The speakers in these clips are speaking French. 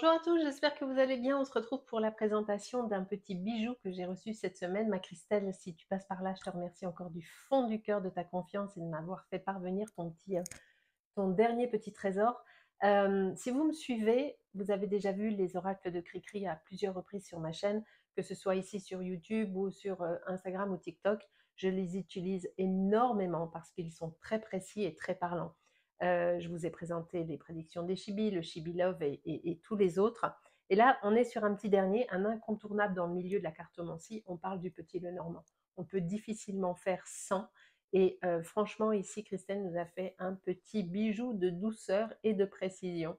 Bonjour à tous, j'espère que vous allez bien. On se retrouve pour la présentation d'un petit bijou que j'ai reçu cette semaine. Ma Christelle, si tu passes par là, je te remercie encore du fond du cœur de ta confiance et de m'avoir fait parvenir ton dernier petit trésor. Si vous me suivez, vous avez déjà vu les oracles de Cricri à plusieurs reprises sur ma chaîne, que ce soit ici sur YouTube ou sur Instagram ou TikTok. Je les utilise énormément parce qu'ils sont très précis et très parlants. Je vous ai présenté les prédictions des Chibi, le Chibi Love et tous les autres. Et là, on est sur un petit dernier, un incontournable dans le milieu de la cartomancie. On parle du petit Lenormand. On peut difficilement faire sans. Et franchement, ici, Christelle nous a fait un petit bijou de douceur et de précision.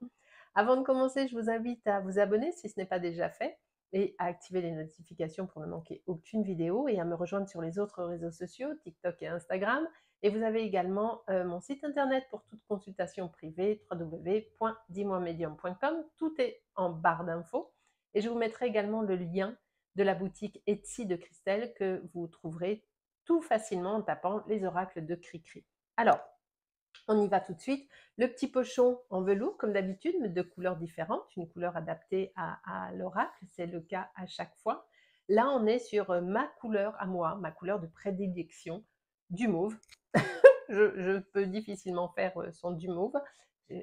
Avant de commencer, je vous invite à vous abonner si ce n'est pas déjà fait et à activer les notifications pour ne manquer aucune vidéo et à me rejoindre sur les autres réseaux sociaux, TikTok et Instagram. Et vous avez également mon site internet pour toute consultation privée, www.dis-moi-medium.com. Tout est en barre d'infos. Et je vous mettrai également le lien de la boutique Etsy de Christelle que vous trouverez tout facilement en tapant les oracles de Cricri. Alors, on y va tout de suite. Le petit pochon en velours, comme d'habitude, mais de couleurs différentes, une couleur adaptée à l'oracle, c'est le cas à chaque fois. Là, on est sur ma couleur à moi, ma couleur de prédilection, du mauve. je peux difficilement faire son du mauve,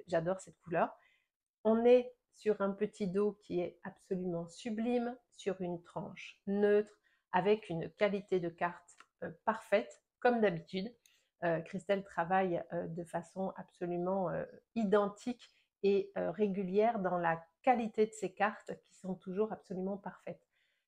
j'adore cette couleur. On est sur un petit dos qui est absolument sublime, sur une tranche neutre, avec une qualité de carte parfaite, comme d'habitude. Christelle travaille de façon absolument identique et régulière dans la qualité de ses cartes qui sont toujours absolument parfaites.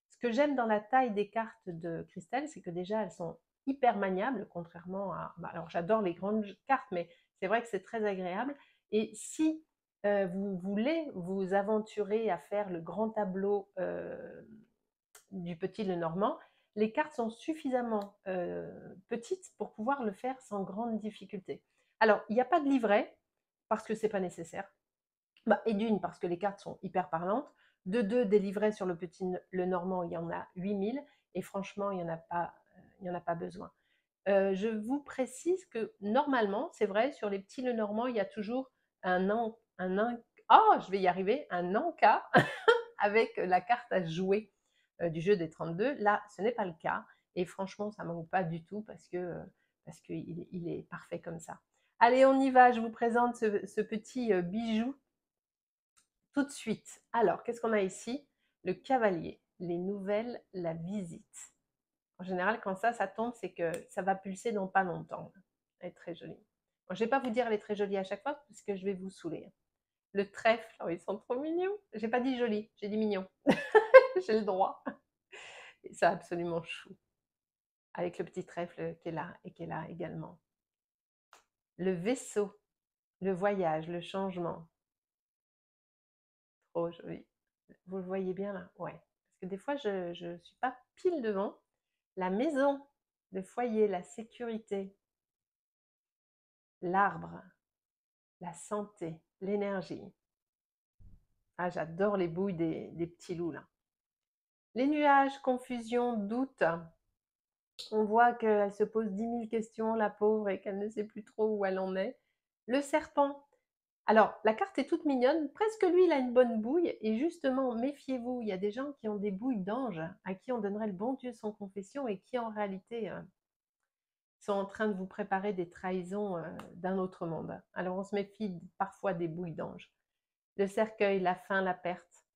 Ce que j'aime dans la taille des cartes de Christelle, c'est que déjà elles sont hyper maniables, contrairement à... alors j'adore les grandes cartes, mais c'est vrai que c'est très agréable. Et si vous voulez vous aventurer à faire le grand tableau du petit Lenormand, les cartes sont suffisamment petites pour pouvoir le faire sans grande difficulté. Alors, il n'y a pas de livret, parce que ce n'est pas nécessaire. Et d'une, parce que les cartes sont hyper parlantes. De deux, des livrets sur le petit Lenormand, il y en a 8000, et franchement, il n'y en a pas besoin. Je vous précise que normalement, c'est vrai, sur les petits Lenormand, il y a toujours je vais y arriver, un encas avec la carte à jouer du jeu des 32. Là, ce n'est pas le cas. Et franchement, ça ne manque pas du tout parce qu'il est parfait comme ça. Allez, on y va. Je vous présente ce petit bijou tout de suite. Alors, qu'est-ce qu'on a ici? Le cavalier, les nouvelles, la visite. En général, quand ça tombe, c'est que ça va pulser dans pas longtemps. Elle est très jolie. Bon, je ne vais pas vous dire elle est très jolie à chaque fois parce que je vais vous saouler. Le trèfle, oh, ils sont trop mignons. J'ai pas dit joli, j'ai dit mignon. J'ai le droit. Et c'est absolument chou. Avec le petit trèfle qui est là et qui est là également. Le vaisseau, le voyage, le changement. Trop joli. Vous le voyez bien là? Ouais. Parce que des fois, je ne suis pas pile devant. La maison, le foyer, la sécurité, l'arbre, la santé, l'énergie. Ah, j'adore les bouilles des petits loups là. Les nuages, confusion, doute. On voit qu'elle se pose 10 000 questions, la pauvre, et qu'elle ne sait plus trop où elle en est. Le serpent. Alors, la carte est toute mignonne. Presque lui, il a une bonne bouille. Et justement, méfiez-vous, il y a des gens qui ont des bouilles d'ange, à qui on donnerait le bon Dieu sans confession et qui en réalité sont en train de vous préparer des trahisons d'un autre monde. Alors, on se méfie parfois des bouilles d'ange. Le cercueil, la fin, la perte.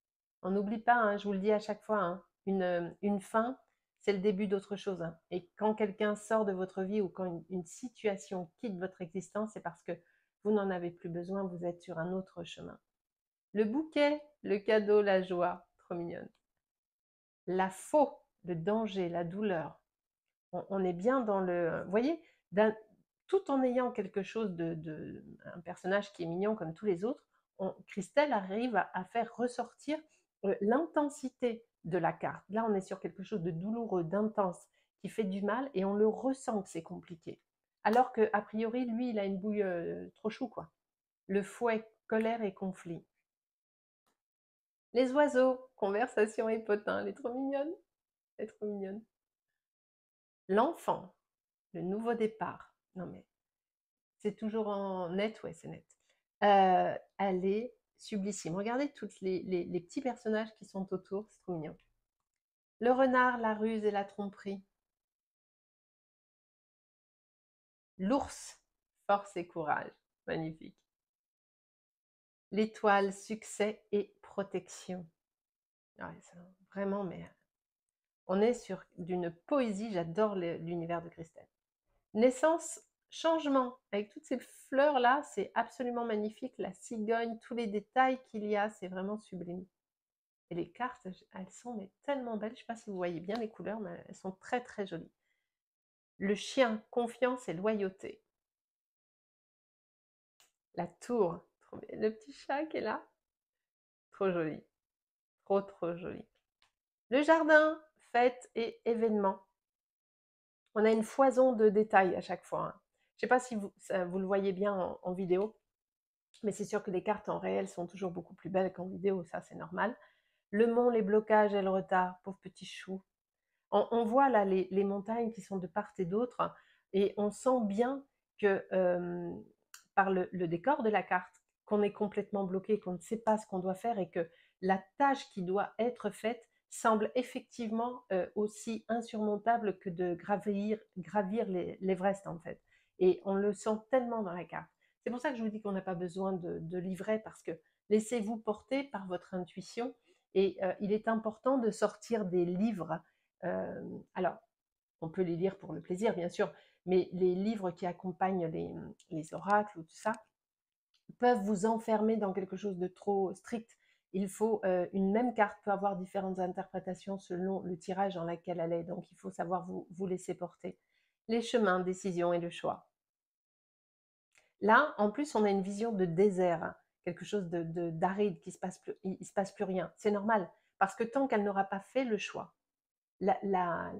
On n'oublie pas, hein, je vous le dis à chaque fois, hein, une fin, c'est le début d'autre chose. Hein. Et quand quelqu'un sort de votre vie ou quand une situation quitte votre existence, c'est parce que vous n'en avez plus besoin, vous êtes sur un autre chemin. Le bouquet, le cadeau, la joie, trop mignonne. La faux, le danger, la douleur. On est bien dans le... Vous voyez, tout en ayant quelque chose un personnage qui est mignon comme tous les autres, Christelle arrive à faire ressortir l'intensité de la carte. Là, on est sur quelque chose de douloureux, d'intense, qui fait du mal et on le ressent que c'est compliqué. Alors qu'a priori, lui, il a une bouille trop chou, quoi. Le fouet, colère et conflit. Les oiseaux, conversation et potin, elle est trop mignonne. Elle est trop mignonne. L'enfant, le nouveau départ. Non mais, c'est toujours en net, ouais, c'est net. Elle est sublissime. Regardez tous les petits personnages qui sont autour, c'est trop mignon. Le renard, la ruse et la tromperie. L'ours, force et courage. Magnifique. L'étoile, succès et protection. Ouais, vraiment, mais on est sur d'une poésie, j'adore l'univers de Christelle. Naissance, changement, avec toutes ces fleurs-là, c'est absolument magnifique. La cigogne, tous les détails qu'il y a, c'est vraiment sublime. Et les cartes, elles sont mais tellement belles. Je ne sais pas si vous voyez bien les couleurs, mais elles sont très très jolies. Le chien, confiance et loyauté. La tour, le petit chat qui est là, trop joli. Trop trop joli. Le jardin, fête et événements. On a une foison de détails à chaque fois, hein. Je ne sais pas si vous le voyez bien en vidéo, mais c'est sûr que les cartes en réel sont toujours beaucoup plus belles qu'en vidéo, ça c'est normal. Le mont, les blocages et le retard, pauvre petit chou. On voit là les montagnes qui sont de part et d'autre, et on sent bien que par le décor de la carte, qu'on est complètement bloqué, qu'on ne sait pas ce qu'on doit faire, et que la tâche qui doit être faite semble effectivement aussi insurmontable que de gravir l'Everest en fait. Et on le sent tellement dans la carte. C'est pour ça que je vous dis qu'on n'a pas besoin de livret, parce que laissez-vous porter par votre intuition, et il est important de sortir des livres. Alors, on peut les lire pour le plaisir, bien sûr, mais les livres qui accompagnent les oracles ou tout ça peuvent vous enfermer dans quelque chose de trop strict. Il faut, une même carte peut avoir différentes interprétations selon le tirage dans lequel elle est, donc il faut savoir vous laisser porter. Les chemins, décisions et le choix. Là, en plus, on a une vision de désert, hein, quelque chose d'aride, il ne se passe plus rien. C'est normal, parce que tant qu'elle n'aura pas fait le choix, la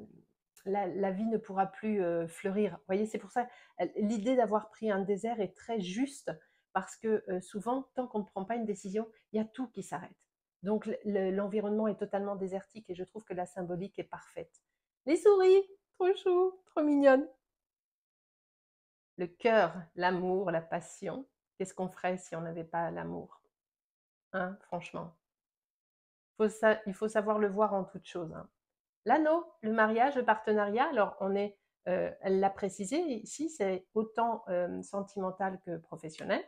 vie ne pourra plus fleurir. Vous voyez, c'est pour ça, l'idée d'avoir pris un désert est très juste, parce que souvent, tant qu'on ne prend pas une décision, il y a tout qui s'arrête. Donc l'environnement est totalement désertique, et je trouve que la symbolique est parfaite. Les souris, trop chou, trop mignonnes. Le cœur, l'amour, la passion. Qu'est-ce qu'on ferait si on n'avait pas l'amour, hein, franchement. Il faut savoir le voir en toute chose, hein. L'anneau, le mariage, le partenariat, alors elle l'a précisé ici, c'est autant sentimental que professionnel.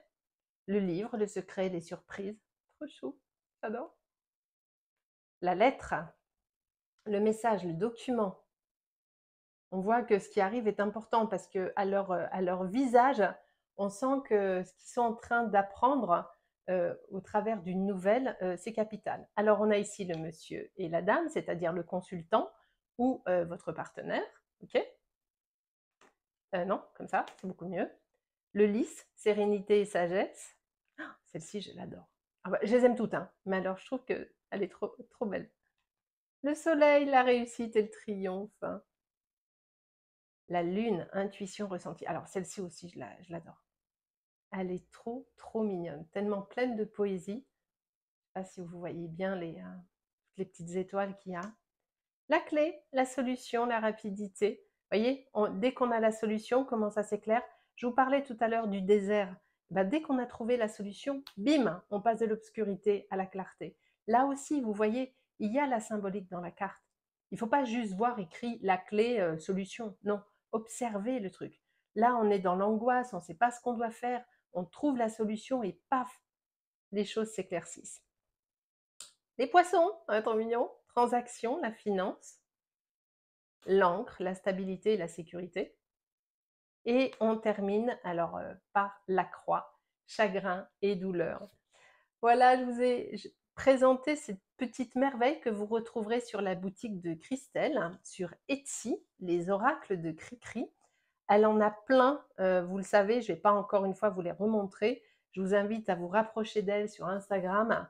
Le livre, le secret, les surprises, trop chou, j'adore. La lettre, le message, le document. On voit que ce qui arrive est important, parce que à leur visage, on sent que ce qu'ils sont en train d'apprendre au travers d'une nouvelle, c'est capital. Alors on a ici le monsieur et la dame, c'est-à-dire le consultant ou votre partenaire, ok? Non, comme ça, c'est beaucoup mieux. Le lys, sérénité et sagesse. Ah, celle-ci, je l'adore. Ah bah, je les aime toutes, hein, mais alors je trouve qu'elle est trop, trop belle. Le soleil, la réussite et le triomphe. La lune, intuition, ressenti. Alors celle-ci aussi, je l'adore. Elle est trop, trop mignonne, tellement pleine de poésie. Je ne sais pas si vous voyez bien toutes les petites étoiles qu'il y a. La clé, la solution, la rapidité. Vous voyez, dès qu'on a la solution, comment ça s'éclaire? Je vous parlais tout à l'heure du désert. Bah, dès qu'on a trouvé la solution, bim, on passe de l'obscurité à la clarté. Là aussi, vous voyez, il y a la symbolique dans la carte. Il ne faut pas juste voir écrit la clé, solution. Non, observez le truc. Là, on est dans l'angoisse, on ne sait pas ce qu'on doit faire, on trouve la solution et paf, les choses s'éclaircissent. Les poissons, trop mignon. Transaction, la finance. L'encre, la stabilité et la sécurité. Et on termine alors par la croix, chagrin et douleur. Voilà, je vous ai présenté cette petite merveille que vous retrouverez sur la boutique de Christelle, hein, sur Etsy, les oracles de Cricri. Elle en a plein, vous le savez, je ne vais pas encore une fois vous les remontrer. Je vous invite à vous rapprocher d'elle sur Instagram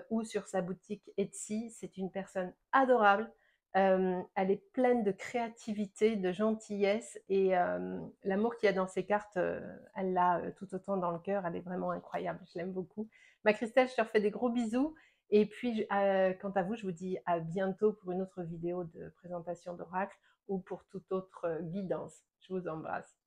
ou sur sa boutique Etsy. C'est une personne adorable. Elle est pleine de créativité, de gentillesse, et l'amour qu'il y a dans ses cartes, elle l'a tout autant dans le cœur. Elle est vraiment incroyable, je l'aime beaucoup. Ma Christelle, je te refais des gros bisous, et puis quant à vous, je vous dis à bientôt pour une autre vidéo de présentation d'oracle ou pour toute autre guidance. Je vous embrasse.